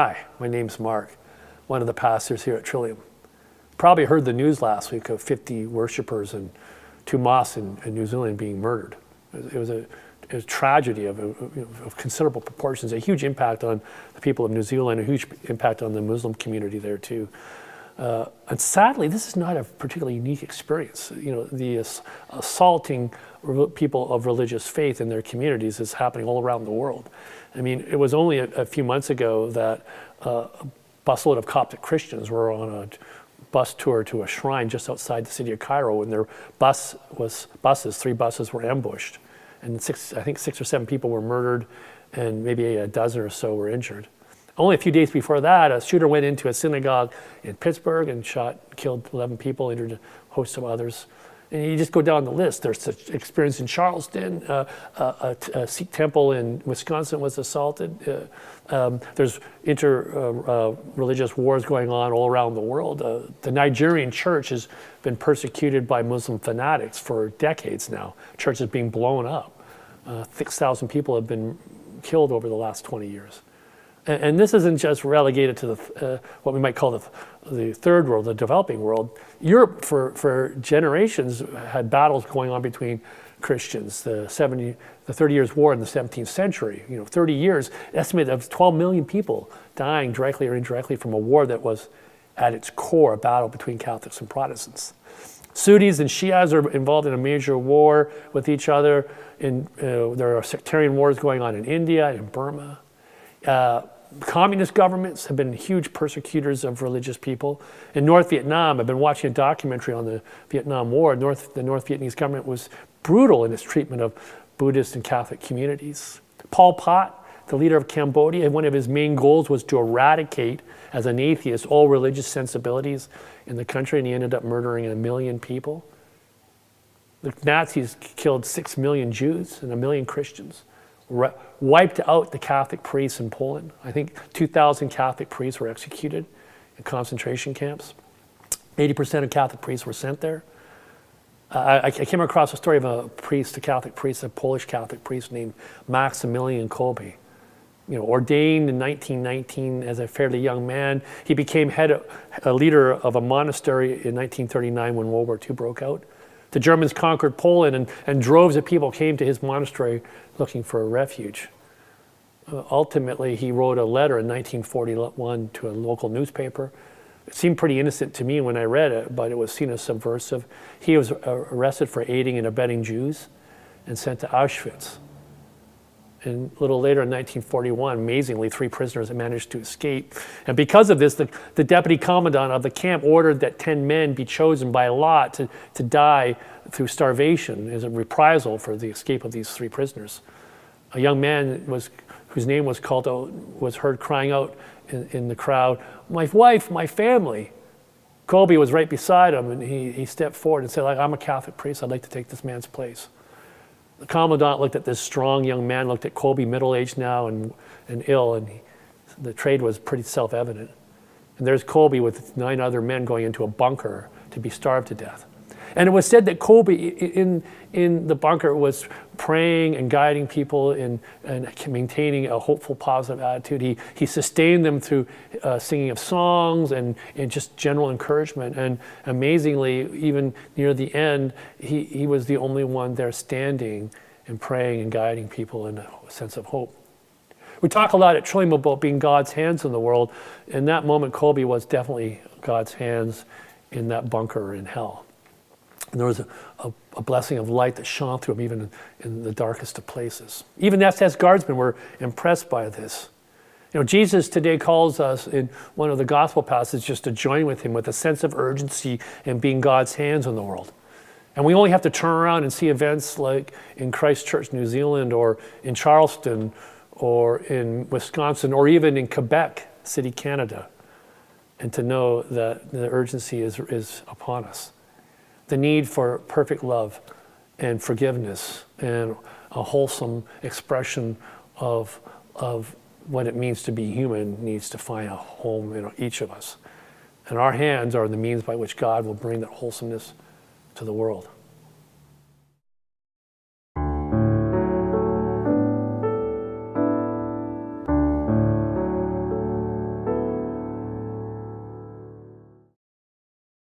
Hi, my name's Mark, one of the pastors here at Trillium. Probably heard the news last week of 50 worshipers in 2 mosques in New Zealand being murdered. It was a tragedy of considerable proportions, a huge impact on the people of New Zealand, a huge impact on the Muslim community there too. And sadly, this is not a particularly unique experience. The assaulting people of religious faith in their communities is happening all around the world. I mean, it was only a few months ago that a busload of Coptic Christians were on a bus tour to a shrine just outside the city of Cairo, and their 3 buses were ambushed. And I think 6 or 7 people were murdered, and maybe a dozen or so were injured. Only a few days before that, a shooter went into a synagogue in Pittsburgh and killed 11 people, injured a host of others. And you just go down the list. There's such experience in Charleston. A Sikh temple in Wisconsin was assaulted. There's religious wars going on all around the world. The Nigerian church has been persecuted by Muslim fanatics for decades now. Church is being blown up. 6,000 people have been killed over the last 20 years. And this isn't just relegated to what we might call the third world, the developing world. Europe, for generations, had battles going on between Christians. The 30 Years' War in the 17th century, 30 years, estimated of 12 million people dying directly or indirectly from a war that was, at its core, a battle between Catholics and Protestants. Sunnis and Shias are involved in a major war with each other. There are sectarian wars going on in India, in Burma. Communist governments have been huge persecutors of religious people. In North Vietnam, I've been watching a documentary on the Vietnam War. The North Vietnamese government was brutal in its treatment of Buddhist and Catholic communities. Pol Pot, the leader of Cambodia, one of his main goals was to eradicate, as an atheist, all religious sensibilities in the country, and he ended up murdering 1 million people. The Nazis killed 6 million Jews and 1 million Christians. Wiped out the Catholic priests in Poland. I think 2,000 Catholic priests were executed in concentration camps. 80% of Catholic priests were sent there. I came across a story of a Catholic priest, a Polish Catholic priest named Maximilian Kolbe. Ordained in 1919 as a fairly young man. He became a leader of a monastery in 1939 when World War II broke out. The Germans conquered Poland, and droves of people came to his monastery looking for a refuge. Ultimately, he wrote a letter in 1941 to a local newspaper. It seemed pretty innocent to me when I read it, but it was seen as subversive. He was arrested for aiding and abetting Jews and sent to Auschwitz. And a little later in 1941, amazingly, 3 prisoners managed to escape. And because of this, the deputy commandant of the camp ordered that 10 men be chosen by lot to die through starvation as a reprisal for the escape of these 3 prisoners. A young man whose name was called out, was heard crying out in the crowd, "My wife, my family." Kolbe was right beside him, and he stepped forward and said, "I'm a Catholic priest, I'd like to take this man's place." The commandant looked at this strong young man, looked at Kolbe, middle-aged now and ill, and the trade was pretty self-evident. And there's Kolbe with 9 other men going into a bunker to be starved to death. And it was said that Kolbe in the bunker was praying and guiding people and maintaining a hopeful, positive attitude. He sustained them through singing of songs and just general encouragement. And amazingly, even near the end, he was the only one there standing and praying and guiding people in a sense of hope. We talk a lot at Trillium about being God's hands in the world. In that moment, Kolbe was definitely God's hands in that bunker in hell. And there was a blessing of light that shone through him even in the darkest of places. Even SS guardsmen were impressed by this. Jesus today calls us in one of the gospel passages to join with him with a sense of urgency in being God's hands in the world. And we only have to turn around and see events like in Christchurch, New Zealand, or in Charleston, or in Wisconsin, or even in Quebec City, Canada, and to know that the urgency is upon us. The need for perfect love and forgiveness and a wholesome expression of what it means to be human needs to find a home in each of us. And our hands are the means by which God will bring that wholesomeness to the world.